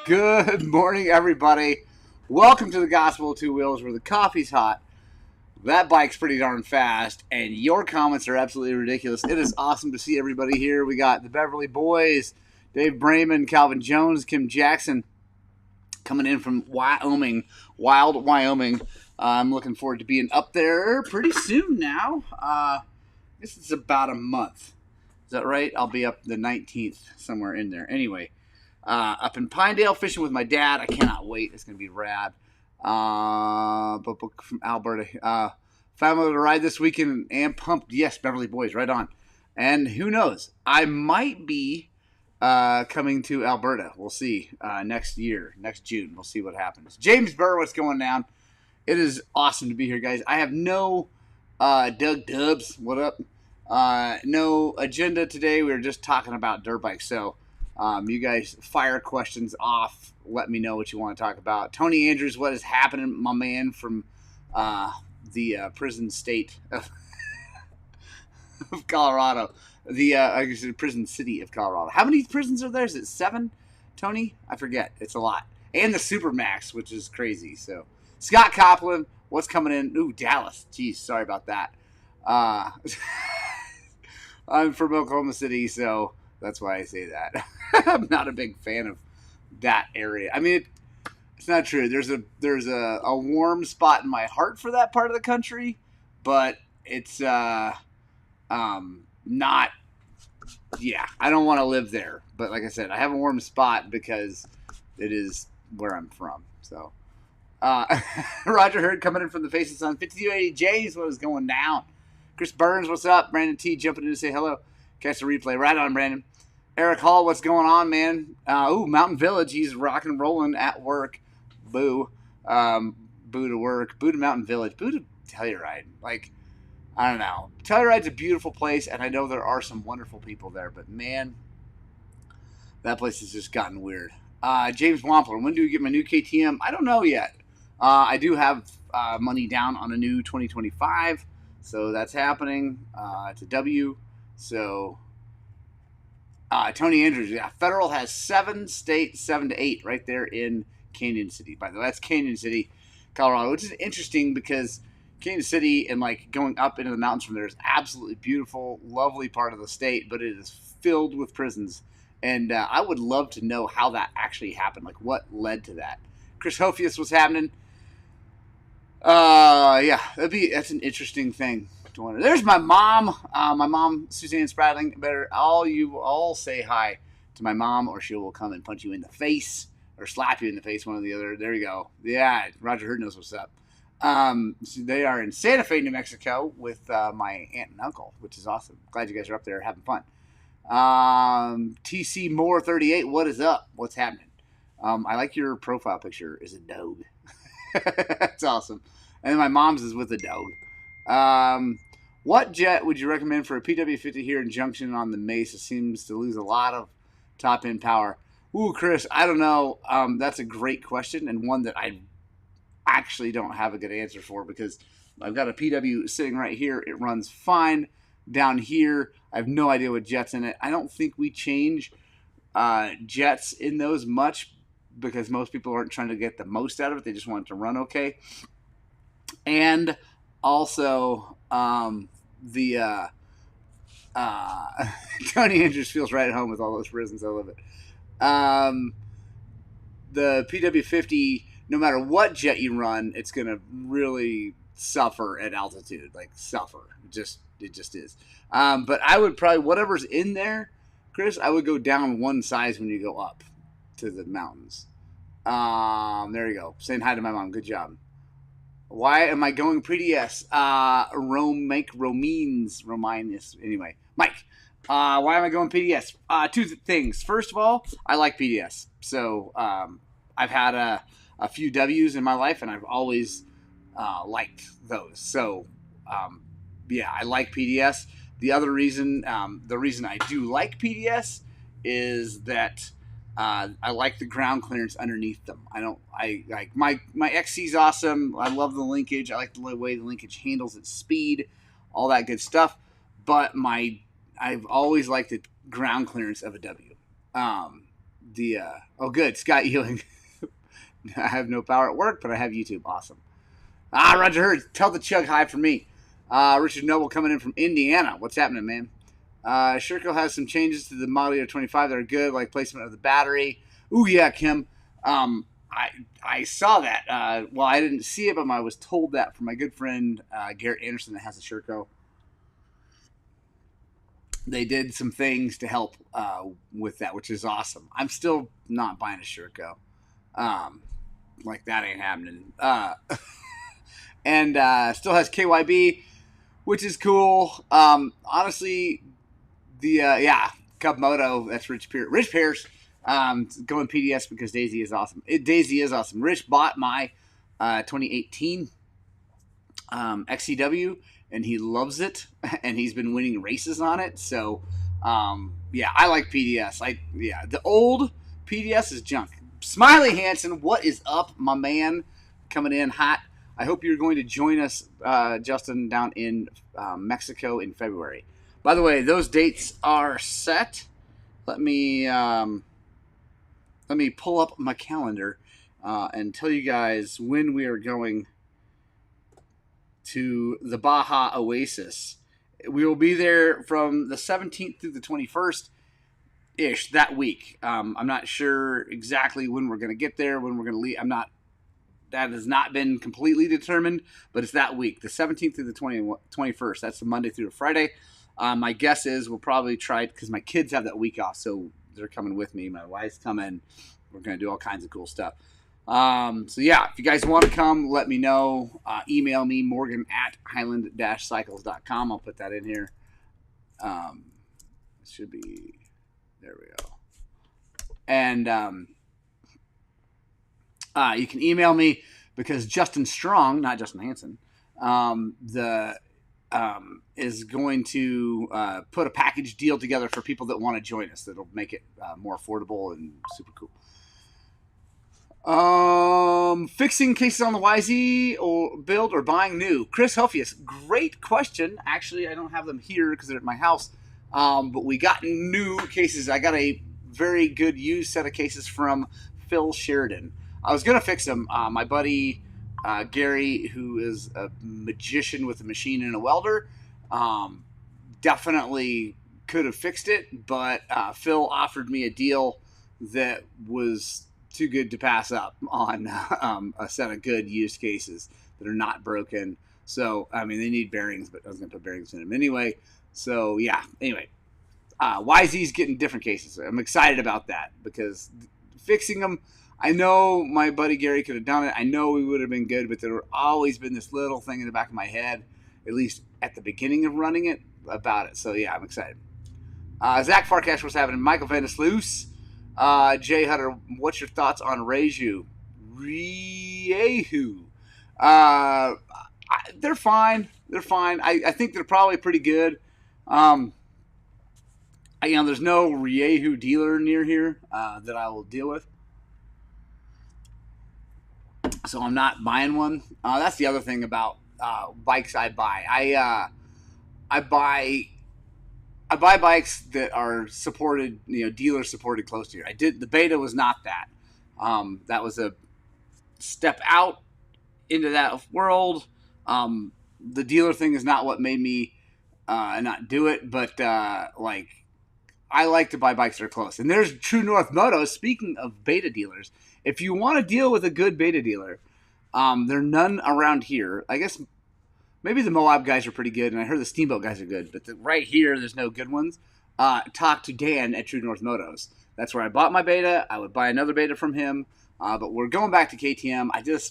Good morning, everybody. Welcome to the Gospel of Two Wheels, where the coffee's hot, that bike's pretty darn fast, and your comments are absolutely ridiculous. It is awesome to see everybody here. We got the Beverly Boys, Dave Brayman, Calvin Jones, Kim Jackson, coming in from Wyoming, wild Wyoming. I'm looking forward to being up there pretty soon now. I guess it's about a month. Is that right? I'll be up the 19th, somewhere in there. Anyway. Up in Pinedale fishing with my dad. I cannot wait. It's going to be rad. Book from Alberta. Family to ride this weekend and pumped. Yes, Beverly Boys, right on. And who knows? I might be coming to Alberta. We'll see. Next year, next June. We'll see what happens. James Burr, what's going down? It is awesome to be here, guys. I have no Doug Dubs. What up? No agenda today. We were just talking about dirt bikes. So you guys fire questions off. Let me know what you want to talk about. Tony Andrews, what is happening, my man from the prison state of Colorado? I guess the prison city of Colorado. How many prisons are there? Is it 7, Tony? I forget. It's a lot. And the Supermax, which is crazy. So Scott Copland, what's coming in? Ooh, Dallas. Jeez, sorry about that. I'm from Oklahoma City, so that's why I say that. I'm not a big fan of that area. I mean, it's not true. There's a warm spot in my heart for that part of the country, but it's not. Yeah, I don't want to live there. But like I said, I have a warm spot because it is where I'm from. So, Roger Hurd coming in from the Face of Sun. 5280 J's, what is going down? Chris Burns, what's up? Brandon T jumping in to say hello. Catch the replay. Right on, Brandon. Eric Hall, what's going on, man? Mountain Village. He's rocking and rolling at work. Boo. Boo to work. Boo to Mountain Village. Boo to Telluride. Like, I don't know. Telluride's a beautiful place, and I know there are some wonderful people there, but man, that place has just gotten weird. James Wampler, when do you get my new KTM? I don't know yet. I do have money down on a new 2025, so that's happening. It's a W. So, Tony Andrews, yeah, Federal has 7 states, 7 to 8 right there in Canyon City. By the way, that's Canyon City, Colorado, which is interesting because Canyon City and like going up into the mountains from there is absolutely beautiful, lovely part of the state, but it is filled with prisons. And I would love to know how that actually happened, like what led to that. Chris Hofius, what's happening? Yeah, that's an interesting thing. There's my mom, Suzanne Spradling. Better all say hi to my mom, or she will come and punch you in the face or slap you in the face, one or the other. There you go. Yeah, Roger Hurd knows what's up. So they are in Santa Fe, New Mexico, with my aunt and uncle, which is awesome. Glad you guys are up there having fun. TC Moore 38, what is up? What's happening? I like your profile picture. Is a dog. That's awesome. And then my mom's is with a dog. What jet would you recommend for a PW50 here in Junction on the Mesa? Seems to lose a lot of top end power. Ooh, Chris, I don't know. That's a great question, and one that I actually don't have a good answer for, because I've got a PW sitting right here. It runs fine. Down here, I have no idea what jet's in it. I don't think we change jets in those much, because most people aren't trying to get the most out of it. They just want it to run okay. And also, Tony Andrews feels right at home with all those prisons. I love it. The PW50, no matter what jet you run, it's going to really suffer at altitude. Like, suffer. It just is. But I would probably, whatever's in there, Chris, I would go down one size when you go up to the mountains. There you go. Saying hi to my mom. Good job. Why am I going PDS? Romines. Anyway, Mike. Why am I going PDS? Two things. First of all, I like PDS. So I've had a few W's in my life, and I've always liked those. So yeah, I like PDS. The other reason, the reason I do like PDS is that I like the ground clearance underneath them. I like my XC's awesome. I love the linkage. I like the way the linkage handles its speed, all that good stuff. But I've always liked the ground clearance of a W. Oh, good, Scott Ewing. I have no power at work, but I have YouTube. Awesome. Roger Hurd, tell the chug hi for me. Richard Noble coming in from Indiana. What's happening, man? Sherco has some changes to the model year 25 that are good, like placement of the battery. Ooh, yeah, Kim. I saw that. Well, I didn't see it, but I was told that from my good friend Garrett Anderson that has a Sherco. They did some things to help with that, which is awesome. I'm still not buying a Sherco. Like that ain't happening. And still has KYB, which is cool. Honestly, the Cub Moto, that's Rich Pierce. Rich Pierce going PDS because Daisy is awesome. Daisy is awesome. Rich bought my 2018 XCW, and he loves it, and he's been winning races on it. So, yeah, I like PDS. The old PDS is junk. Smiley Hansen, what is up, my man? Coming in hot. I hope you're going to join us, Justin, down in Mexico in February. By the way, those dates are set. Let me pull up my calendar and tell you guys when we are going to the Baja Oasis. We will be there from the 17th through the 21st-ish that week. I'm not sure exactly when we're going to get there, when we're going to leave. That has not been completely determined, but it's that week, the 17th through the 21st. That's the Monday through Friday. My guess is we'll probably try, because my kids have that week off, so they're coming with me. My wife's coming. We're going to do all kinds of cool stuff. So, yeah, if you guys want to come, let me know. Email me, morgan@highland-cycles.com. I'll put that in here. It should be, there we go. And you can email me because Justin Strong, not Justin Hansen, is going to put a package deal together for people that want to join us. That'll make it more affordable and super cool. Fixing cases on the YZ or build or buying new. Chris Hophius, great question. Actually, I don't have them here because they're at my house. But we got new cases. I got a very good used set of cases from Phil Sheridan. I was going to fix them. My buddy Gary, who is a magician with a machine and a welder, definitely could have fixed it, but Phil offered me a deal that was too good to pass up on a set of good used cases that are not broken. So, I mean, they need bearings, but I was going to put bearings in them anyway. So, yeah, anyway. YZ's getting different cases. I'm excited about that because fixing them, I know my buddy Gary could have done it. I know we would have been good, but there would always been this little thing in the back of my head, at least at the beginning of running it, about it. So, yeah, I'm excited. Zach Farkash, what's happening? Michael Vandesloos. Jay Hutter, what's your thoughts on Riehu? They're fine. They're fine. I think they're probably pretty good. There's no Riehu dealer near here that I will deal with. So I'm not buying one. That's the other thing about bikes I buy. I buy bikes that are supported, dealer supported close to here. The Beta was not that. That was a step out into that world. The dealer thing is not what made me not do it, but I like to buy bikes that are close. And there's True North Motos. Speaking of beta dealers, if you want to deal with a good beta dealer, there are none around here. I guess maybe the Moab guys are pretty good, and I heard the Steamboat guys are good, but right here, there's no good ones. Talk to Dan at True North Motos. That's where I bought my beta. I would buy another beta from him, but we're going back to KTM. I don't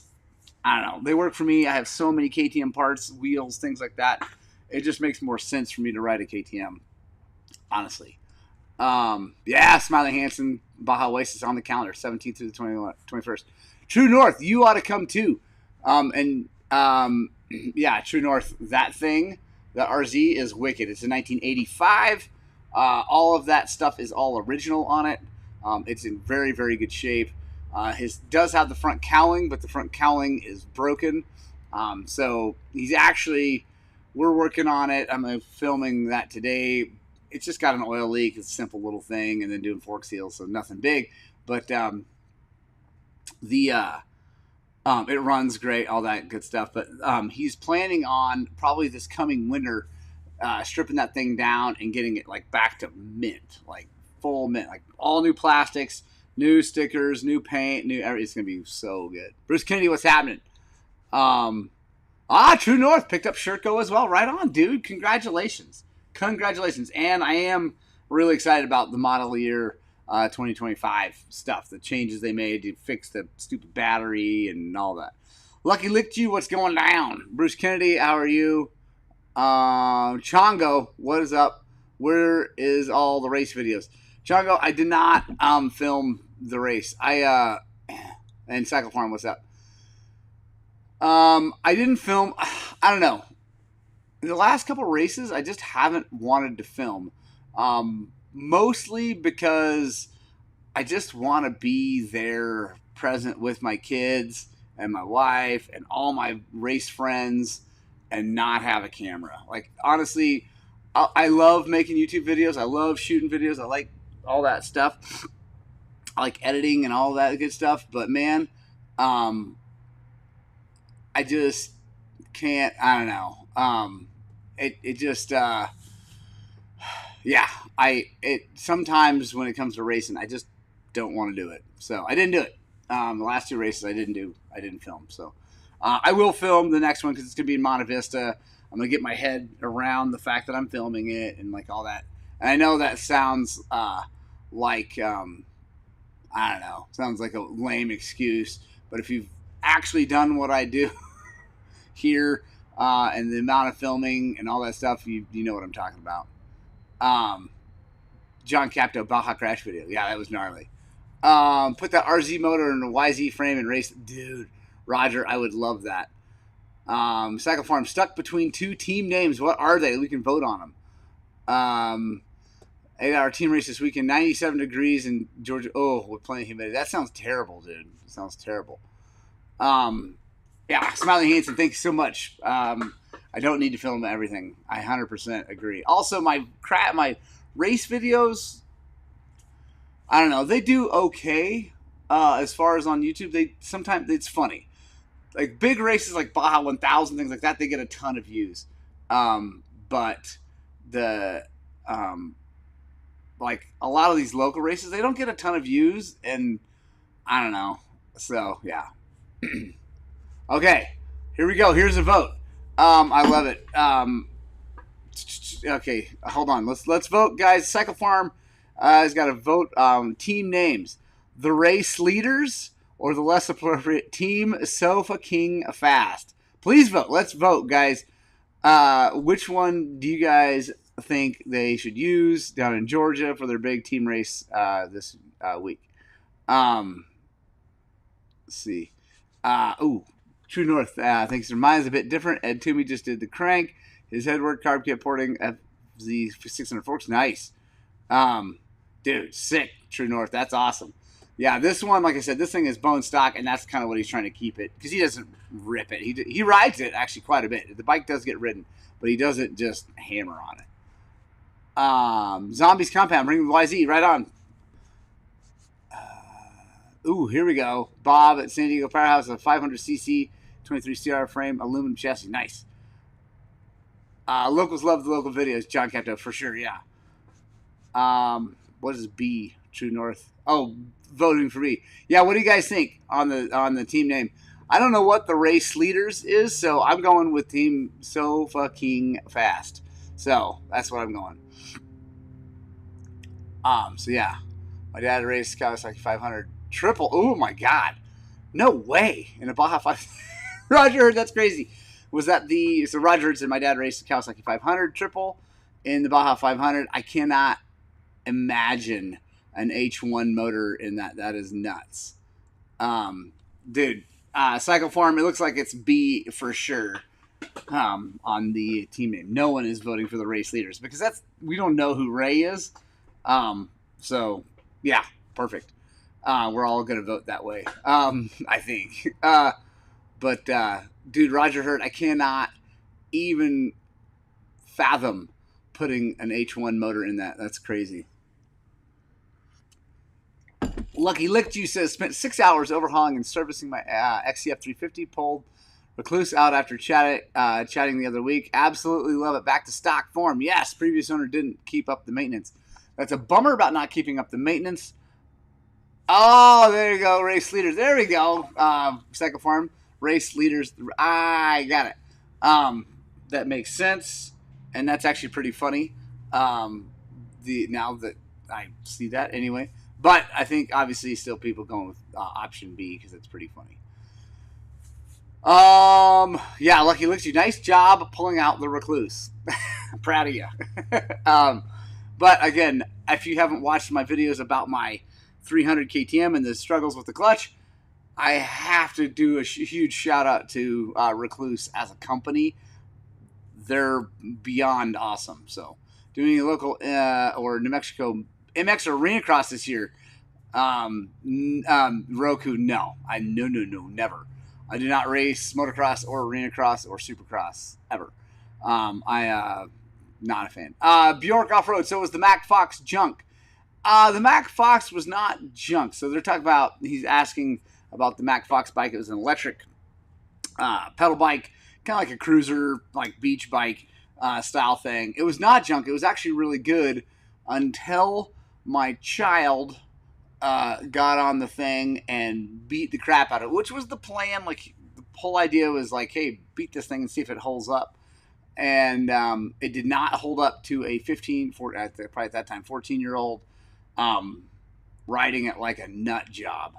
know. They work for me. I have so many KTM parts, wheels, things like that. It just makes more sense for me to ride a KTM, honestly. Smiley Hansen, Baja Oasis on the calendar, 17th through the 21st. True North, you ought to come too. True North, that thing, the RZ is wicked. It's a 1985. All of that stuff is all original on it. It's in very, very good shape. His does have the front cowling, but the front cowling is broken. So we're working on it. I'm filming that today. it's just got an oil leak. It's a simple little thing, and then doing fork seals, so nothing big. But it runs great, all that good stuff. But he's planning on probably this coming winter stripping that thing down and getting it like back to mint, like full mint, like all new plastics, new stickers, new paint, new everything. It's gonna be so good. Bruce Kennedy, what's happening? True North picked up Shirko as well. Right on, dude. Congratulations. And I am really excited about the model year 2025 stuff, the changes they made to fix the stupid battery and all that. Lucky licked you. What's going down? Bruce Kennedy, how are you? Chongo, what is up? Where is all the race videos? Chongo, I did not film the race. And Cycle Farm, what's up? I didn't film. I don't know. In the last couple races, I just haven't wanted to film. Mostly because I just want to be there present with my kids and my wife and all my race friends and not have a camera. Like, honestly, I love making YouTube videos. I love shooting videos. I like all that stuff. I like editing and all that good stuff. But, man, I just can't. I don't know. Sometimes when it comes to racing, I just don't want to do it. So I didn't do it. The last 2 races I didn't film. So I will film the next one because it's going to be in Monte Vista. I'm going to get my head around the fact that I'm filming it and like all that. And I know that sounds like, I don't know, sounds like a lame excuse. But if you've actually done what I do here and the amount of filming and all that stuff, you know what I'm talking about. John Capto, Baja Crash video. Yeah, that was gnarly. Put that RZ motor in a YZ frame and race. Dude, Roger, I would love that. Cycle Farm, stuck between 2 team names. What are they? We can vote on them. 8-hour team race this weekend. 97 degrees in Georgia. Oh, with plenty of humidity. That sounds terrible, dude. It sounds terrible. Yeah, Smiley Hanson, thank you so much. I don't need to film everything. I 100% agree. Also, my race videos, I don't know, they do okay as far as on YouTube. Sometimes it's funny. Like big races like Baja 1000, things like that, they get a ton of views. But like a lot of these local races, they don't get a ton of views, and I don't know. So yeah. Okay, here we go. Here's a vote. I love it. Okay, hold on. Let's vote, guys. Cycle Farm has got to vote team names: the race leaders or the less appropriate Team Sofa King Fast. Please vote. Let's vote, guys. Which one do you guys think they should use down in Georgia for their big team race this week? Let's see. True North thinks their mine's a bit different. Ed Toomey just did the crank. His headwork carb kept porting FZ 600 forks. Nice. Dude, sick. True North. That's awesome. Yeah, this one, like I said, this thing is bone stock, and that's kind of what he's trying to keep it because he doesn't rip it. He rides it actually quite a bit. The bike does get ridden, but he doesn't just hammer on it. Zombies Compound, bring the YZ right on. Here we go. Bob at San Diego Powerhouse, a 500cc 23 CR frame, aluminum chassis. Nice. Locals love the local videos. John Capto, for sure, yeah. What is B? True North. Oh, voting for B. Yeah, what do you guys think on the team name? I don't know what the race leaders is, so I'm going with Team So Fucking Fast. So that's what I'm going. So yeah. My dad raced Kawasaki 500 triple. Oh my god. No way. In a Baja 5. Roger, that's crazy. Was that so Roger said my dad raced Kawasaki 500 triple in the Baja 500. I cannot imagine an H1 motor in that. That is nuts. Dude, Cycle Farm, it looks like it's B for sure on the team name. No one is voting for the race leaders because we don't know who Ray is. So yeah, perfect. We're all going to vote that way, I think. But dude, Roger Hurt, I cannot even fathom putting an H1 motor in that. That's crazy. Lucky Licked You says, spent 6 hours overhauling and servicing my XCF 350. Pulled Recluse out after chatting the other week. Absolutely love it. Back to stock form. Yes, previous owner didn't keep up the maintenance. That's a bummer about not keeping up the maintenance. Oh, there you go, race leaders. There we go. Second farm, race leaders. I got it. That makes sense, and that's actually pretty funny. Now that I see that anyway, but I think obviously still people going with option B because it's pretty funny. Yeah, Lucky Licks, you nice job pulling out the Recluse. I'm proud of you. But again, if you haven't watched my videos about my 300 KTM and the struggles with the clutch, I have to do a huge shout out to Recluse as a company. They're beyond awesome. So doing a local or New Mexico MX or Arena Cross this year, Roku, no, never. I do not race motocross or arena cross or supercross ever. Not a fan. Bjork Off-Road. So was the Mac Fox junk? The Mac Fox was not junk. So they're talking about, he's asking about the Mac Fox bike. It was an electric pedal bike, kind of like a cruiser, like beach bike style thing. It was not junk. It was actually really good until my child got on the thing and beat the crap out of it, which was the plan. Like, the whole idea was like, hey, beat this thing and see if it holds up. And it did not hold up to a 14-year-old riding it like a nut job.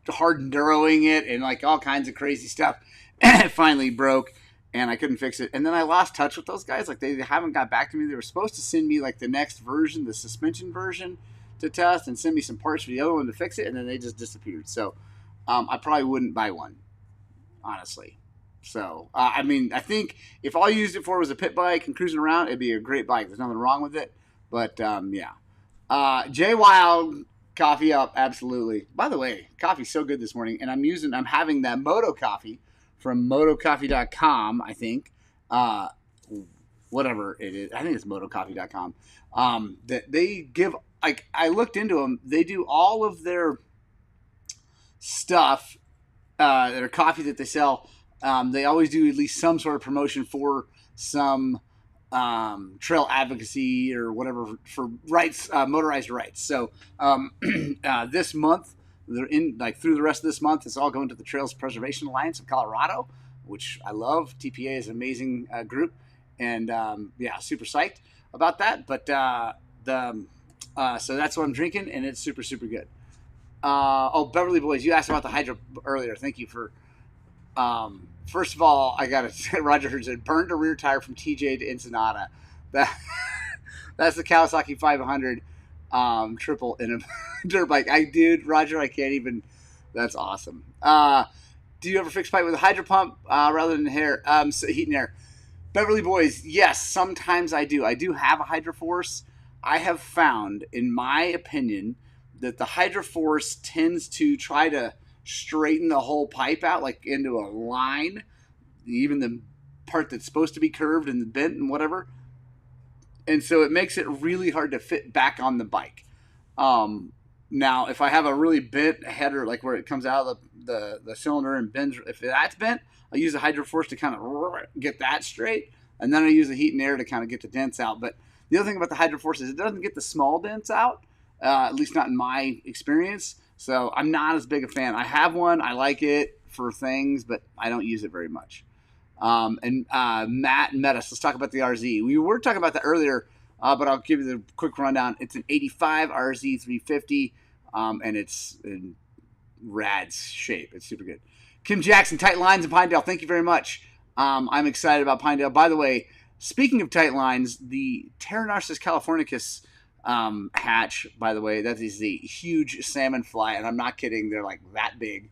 Hard enduroing it and like all kinds of crazy stuff. And it finally broke and I couldn't fix it. And then I lost touch with those guys. Like, they haven't got back to me. They were supposed to send me like the next version, the suspension version, to test and send me some parts for the other one to fix it. And then they just disappeared. So I probably wouldn't buy one, honestly. So, I mean, I think if all you used it for was a pit bike and cruising around, it'd be a great bike. There's nothing wrong with it. But, yeah. Jay Wild, coffee up, absolutely. By the way, coffee's so good this morning. And I'm having that Moto coffee from motocoffee.com, I think. Whatever it is. I think it's motocoffee.com. That they give, like, I looked into them. They do all of their stuff, their coffee that they sell. They always do at least some sort of promotion for some trail advocacy or whatever for rights, motorized rights. So this month, they're in like through the rest of this month, it's all going to the Trails Preservation Alliance of Colorado, which I love. TPA is an amazing group, and yeah, super psyched about that. But so that's what I'm drinking, and it's super, super good. Beverly Boys, you asked about the Hydro earlier. Thank you for. First of all, I gotta say, Roger Hurd said, burned a rear tire from TJ to Ensenada. That's the Kawasaki 500 triple in a dirt bike. Roger, I can't even. That's awesome. Do you ever fix pipe with a hydro pump rather than hair? Heat and air. Beverly Boys, yes, sometimes I do. I do have a Hydroforce. I have found, in my opinion, that the Hydroforce tends to try to straighten the whole pipe out, like into a line, even the part that's supposed to be curved and bent and whatever. And so it makes it really hard to fit back on the bike. Now, if I have a really bent header, like where it comes out of the cylinder and bends, if that's bent, I use the Hydroforce to kind of get that straight. And then I use the heat and air to kind of get the dents out. But the other thing about the Hydroforce is it doesn't get the small dents out, at least not in my experience. So I'm not as big a fan. I have one. I like it for things, but I don't use it very much. Matt met us. Let's talk about the RZ. We were talking about that earlier, but I'll give you the quick rundown. It's an 85 RZ 350, and it's in rad shape. It's super good. Kim Jackson, tight lines in Pinedale. Thank you very much. I'm excited about Pinedale. By the way, speaking of tight lines, the Pteronarcis californicus hatch, by the way, that is the huge salmon fly, and I'm not kidding, they're like that big,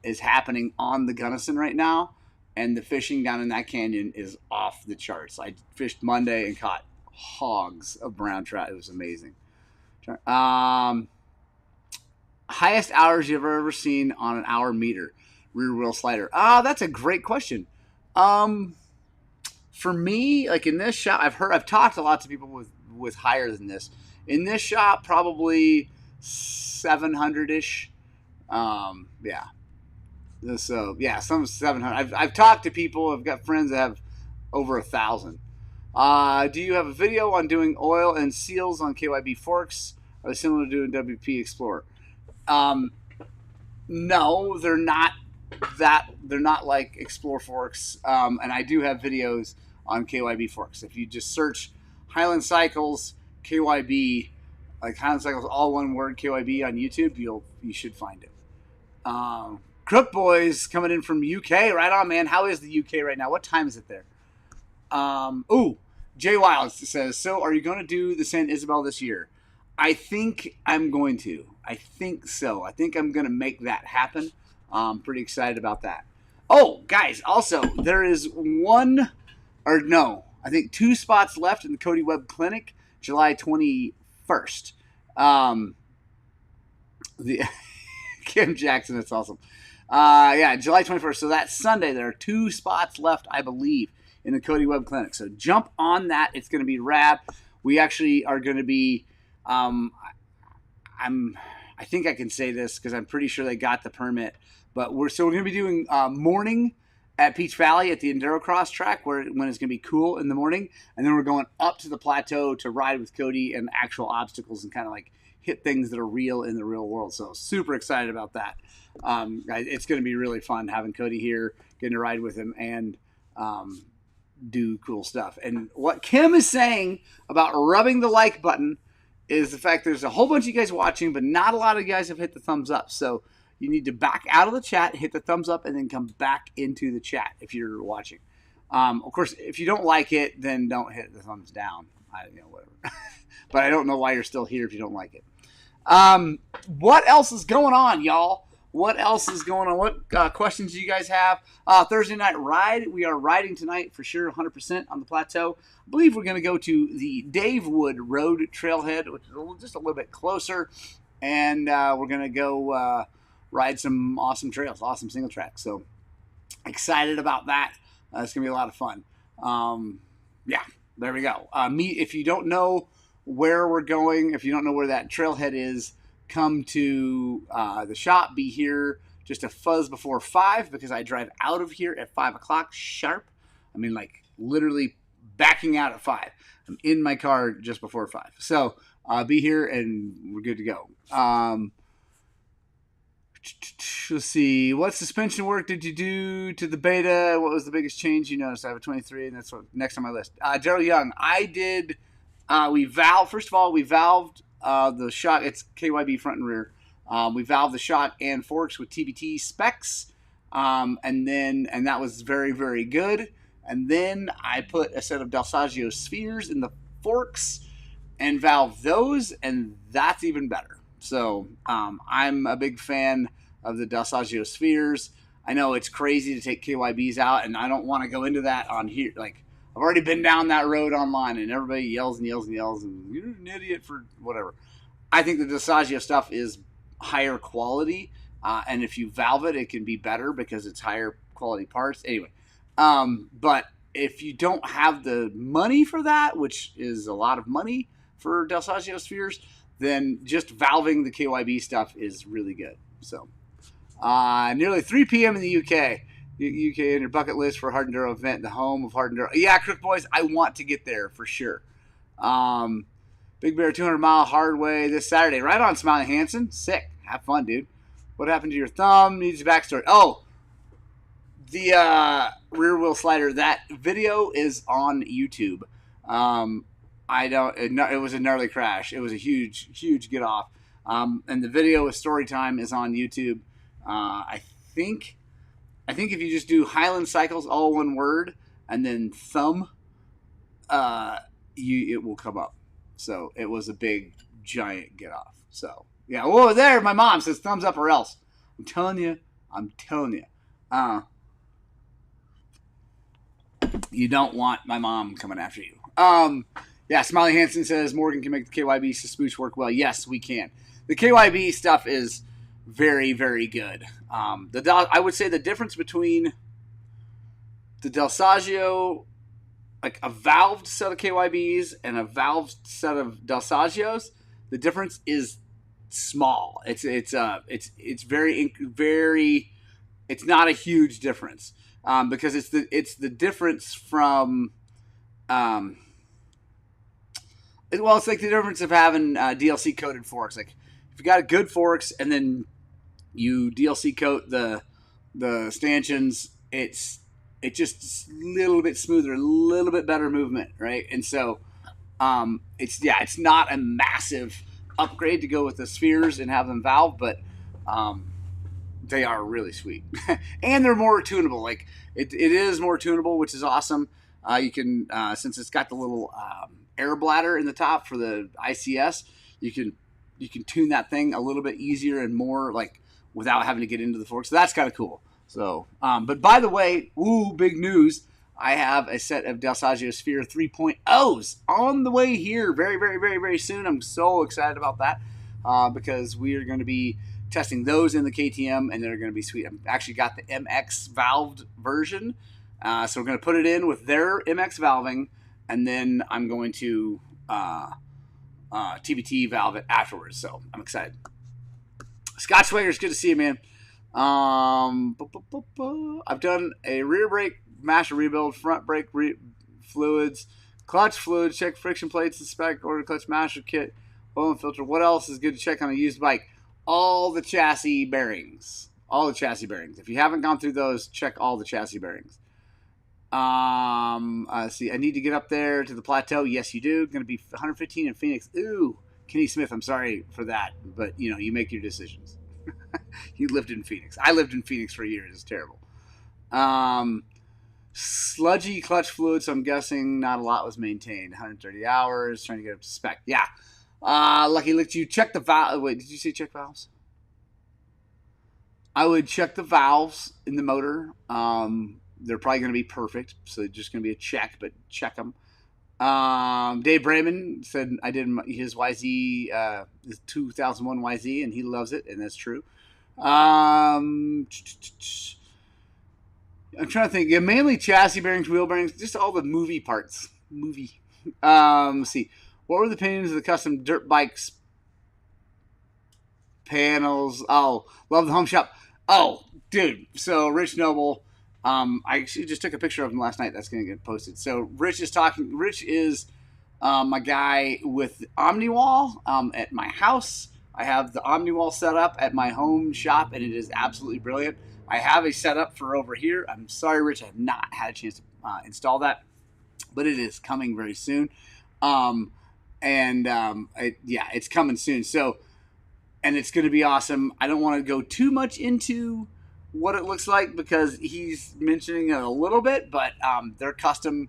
is happening on the Gunnison right now, and the fishing down in that canyon is off the charts. I fished Monday and caught hogs of brown trout. It was amazing. Highest hours you've ever seen on an hour meter, rear wheel slider. That's a great question. For me, like in this shop, I've talked to lots of people with higher than this. In this shop, probably 700 ish. Yeah. So yeah, some 700. I've talked to people. I've got friends that have over 1,000. Do you have a video on doing oil and seals on KYB forks? Are they similar to doing WP Explorer? No, they're not. They're not like Explorer forks. And I do have videos on KYB forks. If you just search Highland Cycles KYB, like Highland Cycles all one word KYB on YouTube, you should find it. Crook Boys coming in from UK. Right on, man. How is the UK right now? What time is it there? Jay Wild says, so are you going to do the San Isabel this year? I think I'm going to. I think so. I think I'm going to make that happen. I'm pretty excited about that. Oh, guys, also, there is I think 2 spots left in the Cody Webb Clinic, July 21st. Kim Jackson, that's awesome. July 21st. So that's Sunday. There are 2 spots left, I believe, in the Cody Webb Clinic. So jump on that. It's going to be rad. We actually are going to be, I think I can say this because I'm pretty sure they got the permit, but we're going to be doing morning at Peach Valley at the Enduro Cross track when it's going to be cool in the morning. And then we're going up to the plateau to ride with Cody and actual obstacles and kind of like hit things that are real in the real world. So super excited about that. It's going to be really fun having Cody here, getting to ride with him and do cool stuff. And what Kim is saying about rubbing the like button is the fact there's a whole bunch of you guys watching, but not a lot of you guys have hit the thumbs up. So you need to back out of the chat, hit the thumbs up, and then come back into the chat if you're watching. Of course, if you don't like it, then don't hit the thumbs down. Whatever. But I don't know why you're still here if you don't like it. What else is going on, y'all? What else is going on? What questions do you guys have? Thursday night ride. We are riding tonight for sure, 100% on the plateau. I believe we're going to go to the Dave Wood Road Trailhead, which is just a little bit closer. And we're going to go ride some awesome trails, awesome single tracks. So excited about that. It's going to be a lot of fun. There we go. If you don't know where we're going, if you don't know where that trailhead is, come to the shop. Be here just a fuzz before 5 because I drive out of here at 5 o'clock sharp. I mean, like literally backing out at 5. I'm in my car just before 5. So be here and we're good to go. Let's see. What suspension work did you do to the beta? What was the biggest change you noticed? I have a 23, and that's what next on my list. Daryl Young. I did. First of all, we valved the shock. It's KYB front and rear. We valved the shock and forks with TBT specs, and that was very, very good. And then I put a set of Dalsaggio spheres in the forks and valved those, and that's even better. So I'm a big fan of the Dalsaggio spheres. I know it's crazy to take KYBs out, and I don't want to go into that on here. Like, I've already been down that road online, and everybody yells and yells and yells, and you're an idiot for whatever. I think the Dalsaggio stuff is higher quality, and if you valve it, it can be better because it's higher quality parts. Anyway, but if you don't have the money for that, which is a lot of money for Dalsaggio spheres, then just valving the KYB stuff is really good. So, nearly 3 p.m. in the UK. UK in your bucket list for a hard enduro event, the home of hard enduro. Yeah, Crook Boys, I want to get there for sure. Big Bear 200-mile hard way this Saturday. Right on, Smiley Hansen. Sick. Have fun, dude. What happened to your thumb? Needs a backstory. Oh, the rear wheel slider. That video is on YouTube. It was a gnarly crash. It was a huge, huge get off. And the video with story time is on YouTube. I think if you just do Highland Cycles, all one word, and then thumb, it will come up. So it was a big, giant get off. So yeah, whoa, there, my mom says thumbs up or else. I'm telling you. You don't want my mom coming after you. Yeah, Smiley Hansen says Morgan can make the KYB spooch work well. Yes, we can. The KYB stuff is very, very good. I would say the difference between the Dalsaggio like a valved set of KYBs and a valved set of Del Saggios, the difference is small. It's very it's not a huge difference, because it's the difference from it's like the difference of having DLC coated forks. Like if you got good forks and then you DLC coat the stanchions, it's just a little bit smoother, a little bit better movement, right? And so it's not a massive upgrade to go with the spheres and have them valve, but they are really sweet. And they're more tunable. Like it is more tunable, which is awesome. You can since it's got the little air bladder in the top for the ICS, you can tune that thing a little bit easier and more like without having to get into the fork. So that's kind of cool. So, but by the way, big news. I have a set of Del Saggio Sphere 3.0s on the way here very, very, very, very soon. I'm so excited about that because we are going to be testing those in the KTM, and they're going to be sweet. I've actually got the MX valved version. So we're going to put it in with their MX valving, and then I'm going to TBT valve it afterwards. So I'm excited. Scott Swagger, good to see you, man. I've done a rear brake master rebuild, front brake fluids, clutch fluids, check friction plates, inspect, order clutch master kit, oil and filter. What else is good to check on a used bike? All the chassis bearings. All the chassis bearings. If you haven't gone through those, check all the chassis bearings. See, I need to get up there to the plateau. Yes, you do. Going to be 115 in Phoenix. Ooh, Kenny Smith, I'm sorry for that, but you make your decisions. You lived in Phoenix. I lived in Phoenix for years. It's terrible. Sludgy clutch fluid, so I'm guessing not a lot was maintained. 130 hours, trying to get up to spec. Yeah. Lucky looked, you check the valve. Wait, did you say check valves? I would check the valves in the motor. They're probably going to be perfect, so it's just going to be a check, but check them. Dave Brayman said I did his YZ, his 2001 YZ, and he loves it, and that's true. I'm trying to think. Yeah, mainly chassis bearings, wheel bearings, just all the movie parts. Let's see. What were the opinions of the custom dirt bikes panels? Oh, love the home shop. Oh, dude. So Rich Noble, I actually just took a picture of him last night. That's going to get posted. So Rich is my guy with OmniWall at my house. I have the OmniWall set up at my home shop, and it is absolutely brilliant. I have a setup for over here. I'm sorry, Rich, I have not had a chance to install that, but it is coming very soon. It's coming soon. So, and it's going to be awesome. I don't want to go too much into what it looks like because he's mentioning it a little bit, but they're custom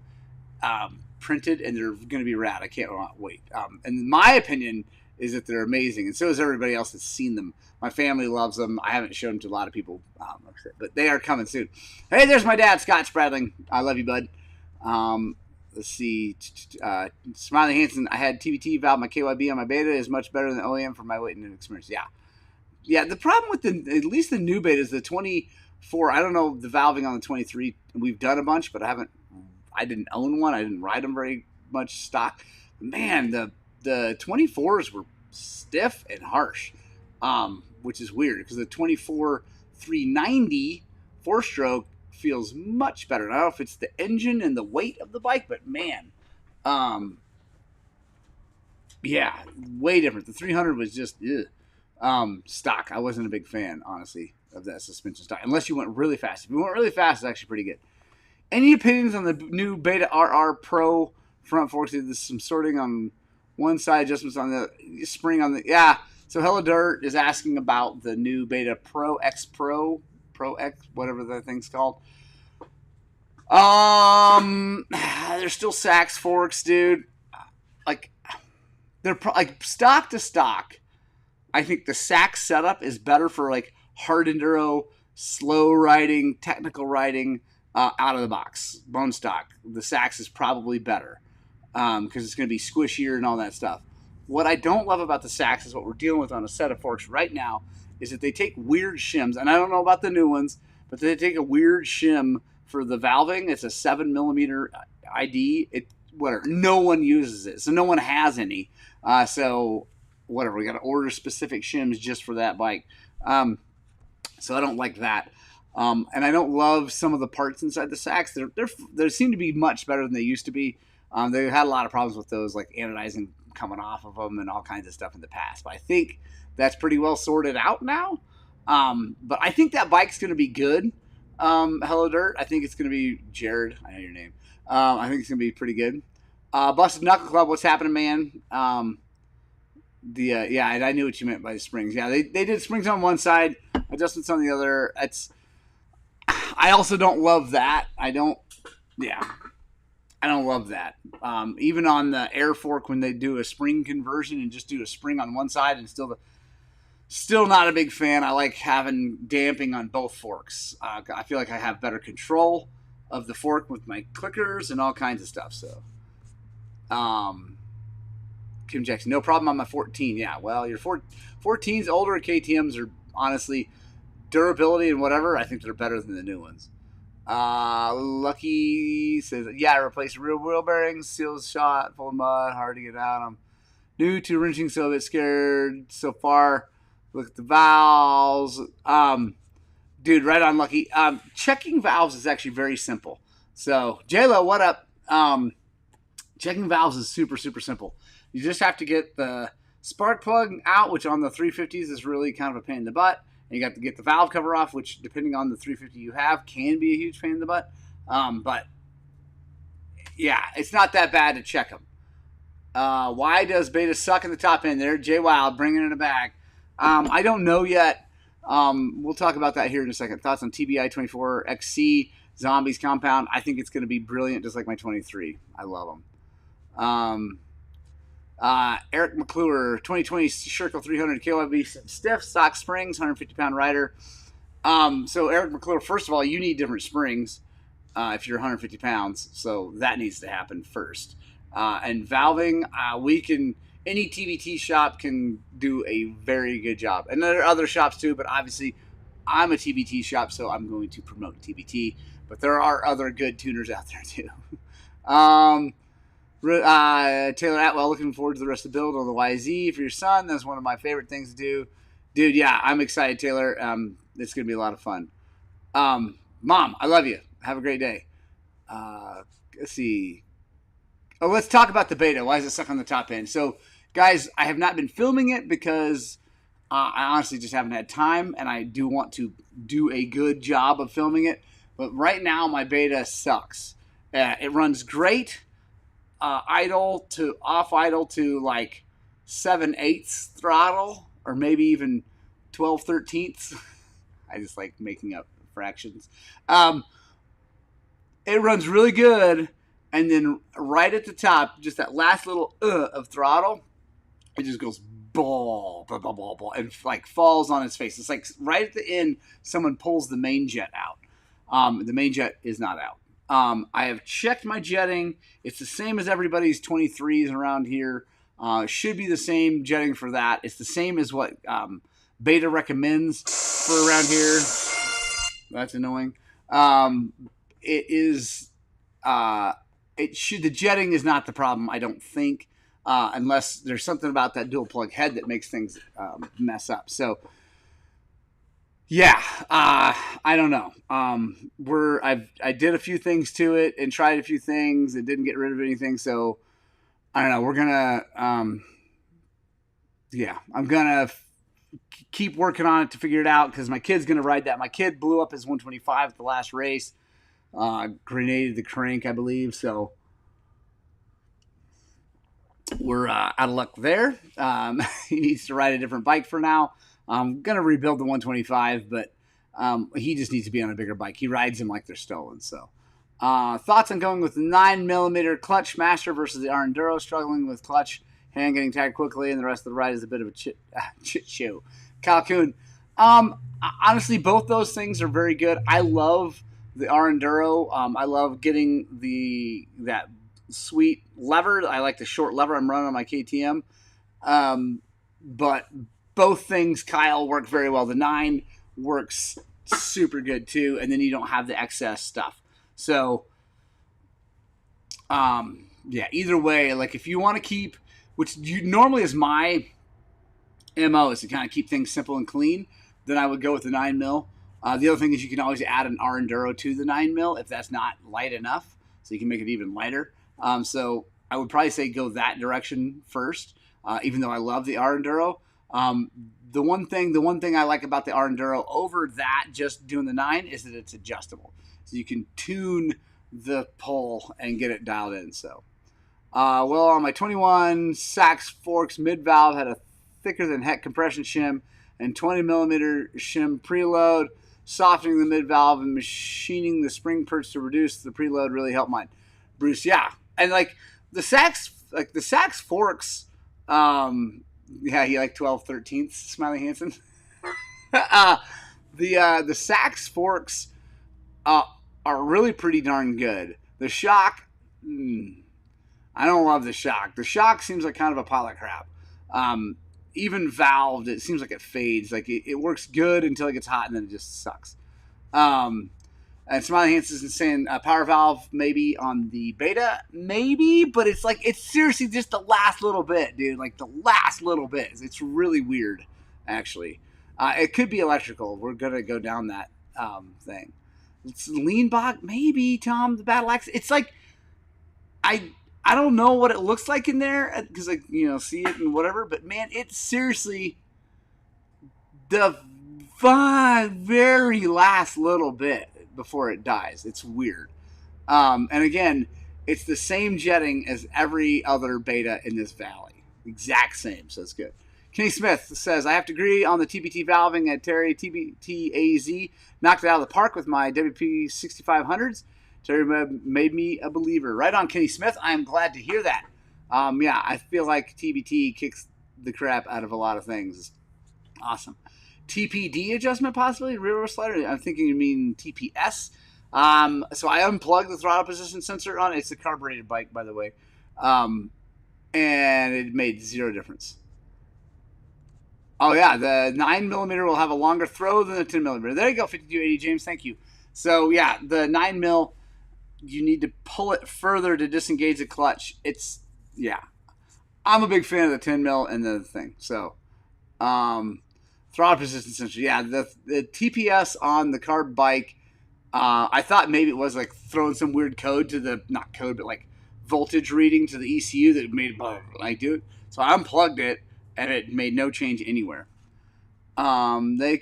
printed and they're going to be rad. I can't wait. And my opinion is that they're amazing, and so is everybody else that's seen them. My family loves them. I haven't shown them to a lot of people, but they are coming soon. Hey, there's my dad, Scott Spradling. I love you, bud. Let's see. Smiley Hansen, I had TBT valve. My KYB on my Beta is much better than OEM for my weight and experience. Yeah. The problem with at least the new Beta is the 24. I don't know the valving on the 23. We've done a bunch, but I didn't own one. I didn't ride them very much stock. Man, the 24s were stiff and harsh, which is weird because the 24 390 4-stroke feels much better. I don't know if it's the engine and the weight of the bike, but man, way different. The 300 was just stock. I wasn't a big fan, honestly, of that suspension stock, unless you went really fast. If you went really fast, it's actually pretty good. Any opinions on the new Beta RR Pro front forks? There's some sorting on one side, adjustments on the spring on the, So Hello Dirt is asking about the new Beta Pro X, whatever that thing's called. They're still Sachs forks, dude. Like, they're like stock to stock. I think the Sachs setup is better for like hard enduro, slow riding, technical riding, out of the box, bone stock. The Sachs is probably better. Because it's going to be squishier and all that stuff. What I don't love about the Sachs is what we're dealing with on a set of forks right now is that they take weird shims, and I don't know about the new ones, but they take a weird shim for the valving. It's a 7mm ID, it whatever. No one uses it, so no one has any. So whatever, we got to order specific shims just for that bike. So I don't like that. And I don't love some of the parts inside the sacks. They seem to be much better than they used to be. They had a lot of problems with those, like anodizing coming off of them and all kinds of stuff in the past. But I think that's pretty well sorted out now. But I think that bike's going to be good. Hello Dirt. I think it's going to be Jared. I know your name. I think it's going to be pretty good. Busted Knuckle Club. What's happening, man? Yeah, and I knew what you meant by the springs. Yeah, they did springs on one side, adjustments on the other. I also don't love that. I don't love that. Even on the air fork, when they do a spring conversion and just do a spring on one side, and still not a big fan. I like having damping on both forks. I feel like I have better control of the fork with my clickers and all kinds of stuff. So, Kim Jackson, no problem on my 14. Yeah, well, your 14s, older KTMs are honestly durability and whatever. I think they're better than the new ones. Lucky says, yeah, I replaced real wheel bearings, seals shot, full of mud, hard to get out. I'm new to wrenching, so a bit scared so far. Look at the valves. Dude, right on, Lucky. Checking valves is actually very simple. So, J-Lo, what up? Checking valves is super, super simple. You just have to get the spark plug out, which on the 350s is really kind of a pain in the butt. And you got to get the valve cover off, which, depending on the 350 you have, can be a huge pain in the butt. But, yeah, it's not that bad to check them. Why does Beta suck in the top end there? Jay Wild, bringing it back. I don't know yet. We'll talk about that here in a second. Thoughts on TBI 24 XC Zombies Compound? I think it's going to be brilliant, just like my 23. I love them. Eric McClure, 2020 Sherco 300 KYB stiff stock springs, 150-pound rider. So Eric McClure, first of all, you need different springs if you're 150 pounds. So that needs to happen first. And valving, any TBT shop can do a very good job. And there are other shops too, but obviously I'm a TBT shop, so I'm going to promote TBT. But there are other good tuners out there too. Taylor Atwell, looking forward to the rest of the build on the YZ for your son. That's one of my favorite things to do. Dude, yeah, I'm excited, Taylor. It's going to be a lot of fun. Mom, I love you. Have a great day. Let's see. Oh, let's talk about the beta. Why is it stuck on the top end? So, guys, I have not been filming it because I honestly just haven't had time, and I do want to do a good job of filming it. But right now, my beta sucks. It runs great. Idle to off idle to like 7/8 throttle, or maybe even 12/13. I just like making up fractions. It runs really good, and then right at the top, just that last little of throttle, it just goes ball, ball, ball, ball, ball, and like falls on its face. It's like right at the end, someone pulls the main jet out. The main jet is not out. I have checked my jetting. It's the same as everybody's 23s around here. Should be the same jetting for that. It's the same as what Beta recommends for around here. That's annoying. It is. The jetting is not the problem, I don't think, unless there's something about that dual plug head that makes things mess up. So. Yeah, I don't know. I did a few things to it and tried a few things. It didn't get rid of anything, so I don't know. We're gonna, I'm gonna keep working on it to figure it out because my kid's gonna ride that. My kid blew up his 125 at the last race, grenaded the crank, I believe. So we're out of luck there. He needs to ride a different bike for now. I'm going to rebuild the 125, but he just needs to be on a bigger bike. He rides them like they're stolen. So, thoughts on going with the 9mm clutch master versus the R Enduro, struggling with clutch, hand getting tired quickly, and the rest of the ride is a bit of a chit show. Calcoon. Honestly, both those things are very good. I love the R Enduro. I love getting that sweet lever. I like the short lever I'm running on my KTM. But both things, Kyle, work very well. The 9 works super good too, and then you don't have the excess stuff. So Yeah, either way, like if you want to keep, which you normally is my MO is to kind of keep things simple and clean, then I would go with the 9 mil. The other thing is you can always add an R Enduro to the 9 mil if that's not light enough, so you can make it even lighter. So I would probably say go that direction first, even though I love the R Enduro. The one thing I like about the R Enduro over that just doing the 9 is that it's adjustable, so you can tune the pole and get it dialed in. So, well, on my 21 Sachs Forks mid valve had a thicker than heck compression shim and 20 millimeter shim preload. Softening the mid valve and machining the spring perch to reduce the preload really helped mine. Bruce, yeah, and like the Sachs Forks, yeah, he like 12/13 Smiley Hansen. The Sachs Forks are really pretty darn good. The shock, I don't love the shock. The shock seems like kind of a pile of crap. Even valved, it seems like it fades. Like it works good until it gets hot, and then it just sucks. And Smiley Hansen is saying power valve maybe on the beta, maybe, but it's like it's seriously just the last little bit, dude. Like the last little bit. It's really weird, actually. It could be electrical. We're gonna go down that thing. It's lean bot, maybe Tom the Battle Axe. It's like I don't know what it looks like in there because I see it and whatever, but man, it's seriously the very last little bit before it dies. It's weird. And again, it's the same jetting as every other beta in this valley. Exact same, so it's good. Kenny Smith says, I have to agree on the TBT valving at Terry TBT AZ. Knocked it out of the park with my WP 6500s. Terry made me a believer. Right on, Kenny Smith. I am glad to hear that. Yeah, I feel like TBT kicks the crap out of a lot of things. Awesome. TPD adjustment possibly? Rear slider? I'm thinking you mean TPS. So I unplugged the throttle position sensor on it. It's a carbureted bike, by the way. And it made zero difference. Oh, yeah, the 9mm will have a longer throw than the 10mm. There you go, 5280, James. Thank you. So, yeah, the 9mm, you need to pull it further to disengage the clutch. Yeah. I'm a big fan of the 10mm and the thing. So, throttle position sensor. Yeah, the TPS on the carb bike, I thought maybe it was like throwing some weird code to the, not code, but like voltage reading to the ECU that made like do it. So I unplugged it and it made no change anywhere. They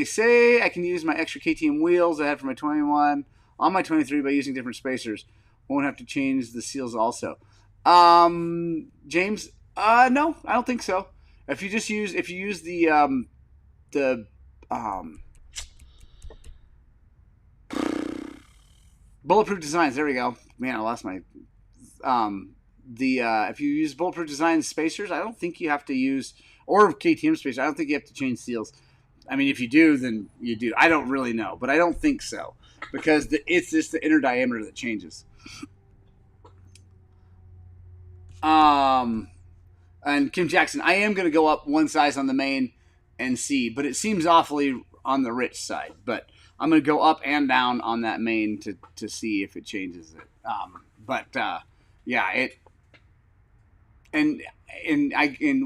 say I can use my extra KTM wheels I had for my 21 on my 23 by using different spacers. Won't have to change the seals also. James, no, I don't think so. If you use the Bulletproof Designs, there we go. Man, I lost my if you use Bulletproof Design spacers, I don't think you have to use, or KTM spacers, I don't think you have to change seals. I mean, if you do, then you do. I don't really know, but I don't think so, because it's just the inner diameter that changes. And Kim Jackson, I am going to go up one size on the main and see, but it seems awfully on the rich side. But I'm going to go up and down on that main to see if it changes it. Yeah, it. And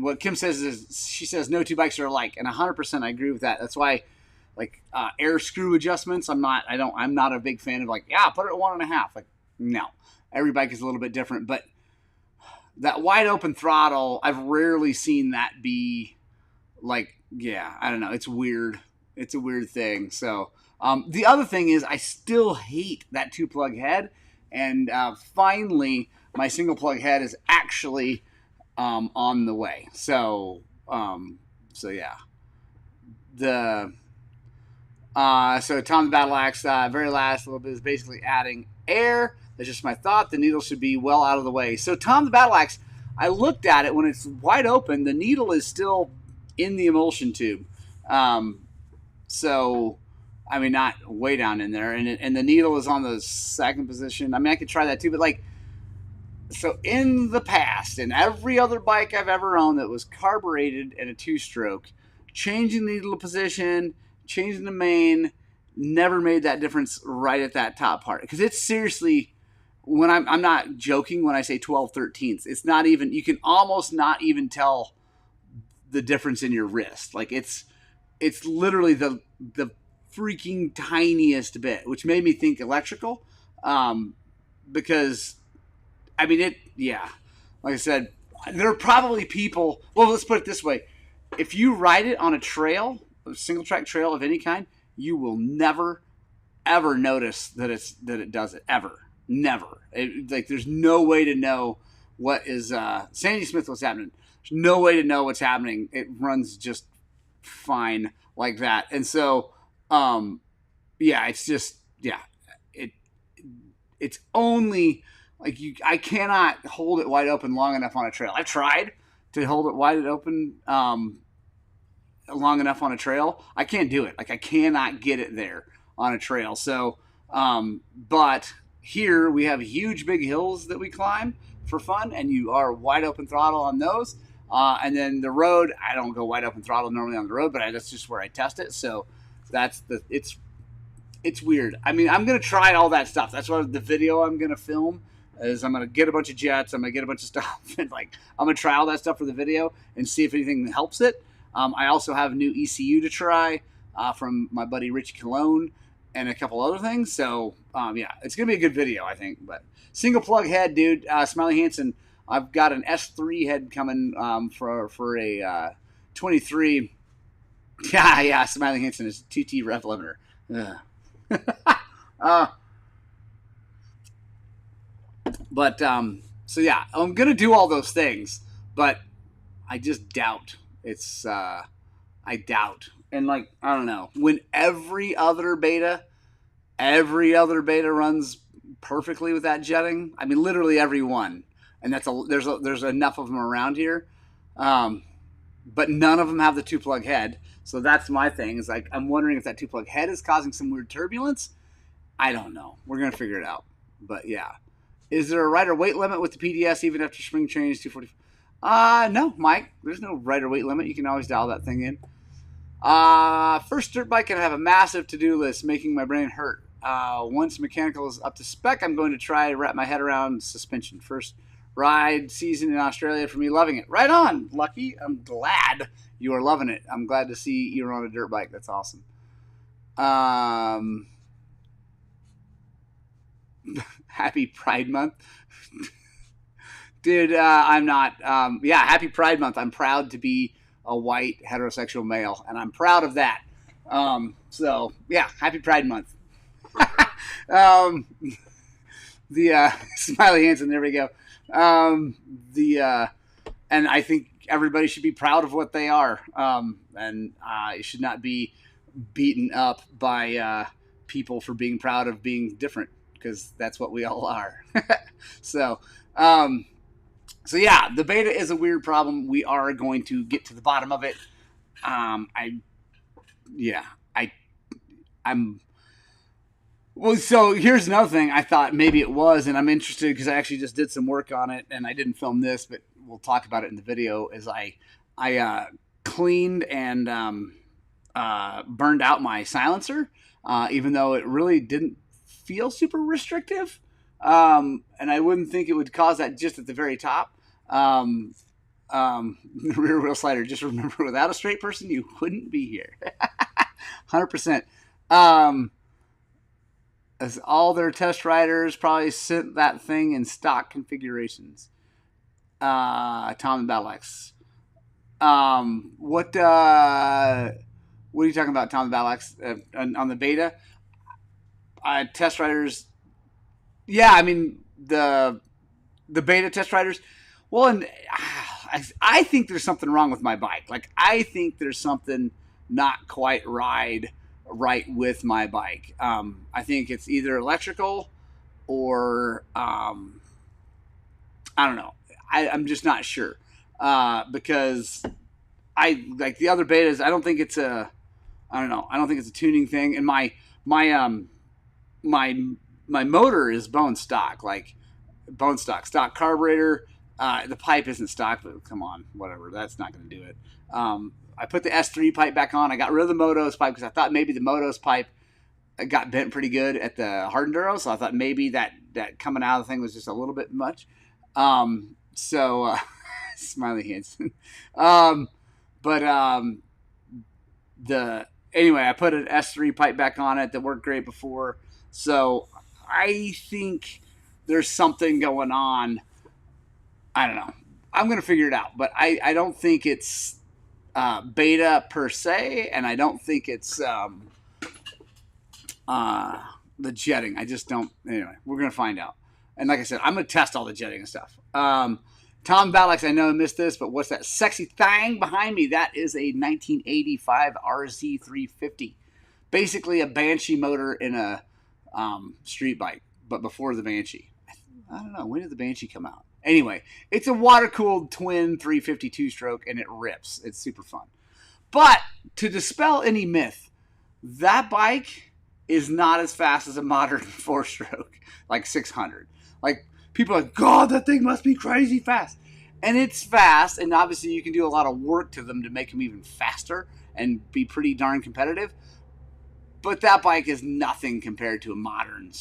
what Kim says is, she says no two bikes are alike, and 100% I agree with that. That's why, like air screw adjustments, I'm not a big fan of, like, yeah, put it at 1.5. Like, no, every bike is a little bit different, but that wide open throttle, I've rarely seen that be like, yeah, I don't know. It's weird. It's a weird thing. So the other thing is I still hate that 2-plug head. And finally, my single plug head is actually on the way. So yeah. So Tom the Battle Axe, very last little bit is basically adding air. That's just my thought. The needle should be well out of the way. So Tom the Battle Axe, I looked at it when it's wide open. The needle is still in the emulsion tube. So, I mean, not way down in there. And the needle is on the second position. I mean, I could try that too. But, like, so in the past, in every other bike I've ever owned that was carbureted and a 2-stroke, changing the needle position, changing the main, never made that difference right at that top part. Because it's seriously... when I'm not joking when I say 12/13. It's not even, you can almost not even tell the difference in your wrist. Like it's literally the freaking tiniest bit, which made me think electrical. Because I mean like I said, there are probably people, well, let's put it this way. If you ride it on a trail, a single track trail of any kind, you will never ever notice that it does it, ever. Never. Like there's no way to know what is Sandy Smith, what's happening. There's no way to know what's happening. It runs just fine like that. And so it's just it's only like I cannot hold it wide open long enough on a trail. I've tried to hold it wide open long enough on a trail. I can't do it. Like I cannot get it there on a trail. So but here we have huge big hills that we climb for fun, and you are wide open throttle on those. And then the road, I don't go wide open throttle normally on the road, but that's just where I test it. So it's weird. I mean, I'm going to try all that stuff. That's what the video I'm going to film is. I'm going to get a bunch of jets. I'm going to get a bunch of stuff. And I'm going to try all that stuff for the video and see if anything helps it. I also have a new ECU to try from my buddy Rich Cologne and a couple other things. So, it's going to be a good video, I think. But single plug head, dude. Smiley Hansen. I've got an S3 head coming for a 23. Yeah, Smiley Hansen is 2T ref limiter. So yeah, I'm gonna do all those things, but I just doubt it's. I doubt, and I don't know, when every other beta runs perfectly with that jetting. I mean, literally every one, and there's enough of them around here, but none of them have the 2-plug head. So that's my thing. Is I'm wondering if that 2-plug head is causing some weird turbulence. I don't know. We're gonna figure it out. But yeah, is there a rider weight limit with the PDS even after spring change 240? No, Mike. There's no rider weight limit. You can always dial that thing in. First dirt bike can have a massive to-do list, making my brain hurt. Once mechanical is up to spec, I'm going to try to wrap my head around suspension. First ride season in Australia for me, loving it. Right on, Lucky. I'm glad you are loving it. I'm glad to see you're on a dirt bike. That's awesome. Happy Pride Month. Dude, I'm not. Happy Pride Month. I'm proud to be a white heterosexual male, and I'm proud of that. So, yeah, Happy Pride Month. Smiley Hansen, there we go. And I think everybody should be proud of what they are. And it should not be beaten up by people for being proud of being different, because that's what we all are. So yeah, the beta is a weird problem. We are going to get to the bottom of it. Well, so here's another thing. I thought maybe it was, and I'm interested because I actually just did some work on it, and I didn't film this, but we'll talk about it in the video. Is I cleaned and burned out my silencer, even though it really didn't feel super restrictive, and I wouldn't think it would cause that just at the very top. Rear wheel slider. Just remember, without a straight person, you wouldn't be here. 100%. As all their test riders probably sent that thing in stock configurations. Tom and Battleaxe. What are you talking about, Tom and Battleaxe? On the beta? Test riders. Yeah, I mean, the beta test riders. Well, and I think there's something wrong with my bike. I think there's something not quite right with my bike. I think it's either electrical or I don't know. I'm just not sure, because I like the other betas. I don't think it's a tuning thing. And my motor is bone stock, stock carburetor. The pipe isn't stock, but come on, whatever. That's not going to do it. I put the S3 pipe back on. I got rid of the Motos pipe because I thought maybe the Motos pipe got bent pretty good at the hard enduro. So I thought maybe that that coming out of the thing was just a little bit much. Smiley hands. Anyway, I put an S3 pipe back on it that worked great before. So I think there's something going on. I don't know. I'm going to figure it out. But I don't think it's beta per se. And I don't think it's the jetting. I just don't. Anyway, we're going to find out. And like I said, I'm going to test all the jetting and stuff. Tom Balex, I know I missed this, but what's that sexy thing behind me? That is a 1985 RZ350. Basically a Banshee motor in a street bike, but before the Banshee. I don't know. When did the Banshee come out? Anyway, it's a water-cooled twin 352 stroke, and it rips. It's super fun. But to dispel any myth, that bike is not as fast as a modern four-stroke, like 600. Like, people are like, God, that thing must be crazy fast. And it's fast, and obviously you can do a lot of work to them to make them even faster and be pretty darn competitive. But that bike is nothing compared to a modern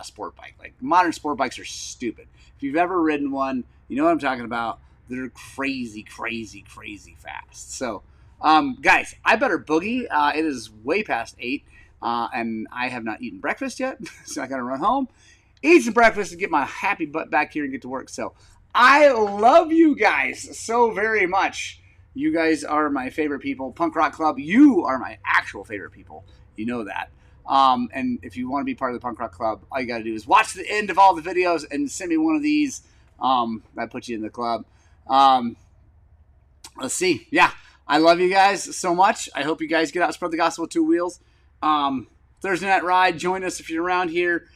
sport bike. Like, modern sport bikes are stupid. If you've ever ridden one, you know what I'm talking about. They're crazy, crazy, crazy fast. So, guys, I better boogie. It is way past 8, and I have not eaten breakfast yet, so I got to run home, eat some breakfast, and get my happy butt back here and get to work. So I love you guys so very much. You guys are my favorite people. Punk Rock Club, you are my actual favorite people. You know that. And if you want to be part of the Punk Rock Club, all you got to do is watch the end of all the videos and send me one of these. That puts you in the club. Let's see. Yeah, I love you guys so much. I hope you guys get out and spread the gospel with two wheels. Thursday Night Ride, join us if you're around here.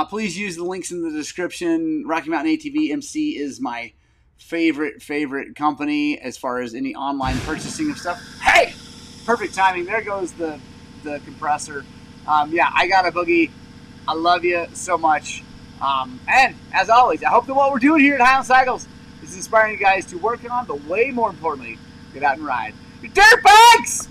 Please use the links in the description. Rocky Mountain ATV MC is my favorite company as far as any online purchasing of stuff. Hey, perfect timing. There goes the compressor. Yeah, I got a boogie. I love you so much. And as always, I hope that what we're doing here at Highland Cycles is inspiring you guys to work on, but way more importantly, get out and ride your dirt bikes!